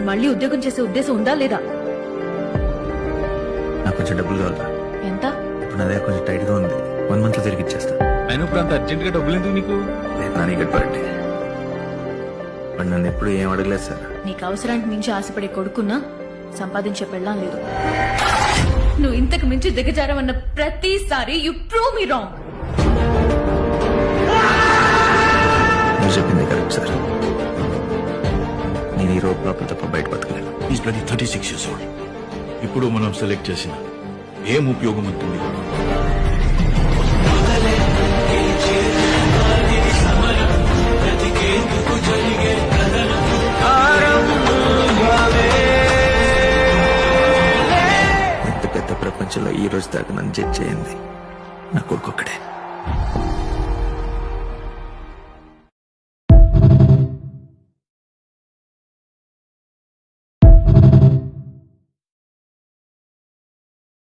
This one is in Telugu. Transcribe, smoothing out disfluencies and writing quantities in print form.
అసలు మళ్ళీ ఉద్యోగం చేసే ఉద్దేశం ఉందా లేదా? నాకు కొంచెం డబ్బులు కావాలరా. ఎంత? ఇప్పుడు నా దగ్గర కొంచెం టైట్ గా ఉంది. 1 month లో తిరిగి ఇచ్చేస్తా. అయినా ఇప్పుడు అంత అర్జెంట్ గా డబ్బులు ఎందుకు నీకు? లేదు నా నీకు పార్టీ వాడు నన్ను ఎప్పుడు ఏం అడగలేదు సార్. నీకు అవసరానికి మించి ఆశపడే కొడుకున్నా సంపాదించే పెళ్ళాం లేదు. నువ్వు ఇంతకు మించి దిగజారవన్న ప్రతిసారి యు ప్రూవ్ మీ రాంగ్. మీరు చెప్పింది కరెక్ట్ సార్. నేను ఈ రోడ్ లోపల తప్ప బయట బతకలేను. Is bloody 36 years old. ఇప్పుడు మనం సెలెక్ట్ చేసిన ఏం ఉపయోగం ఉంటుంది? ఇంత పెద్ద ప్రపంచంలో ఈ రోజు దాకా నన్ను జడ్జ్ చేయింది నా కొడుకు ఒక్కడే.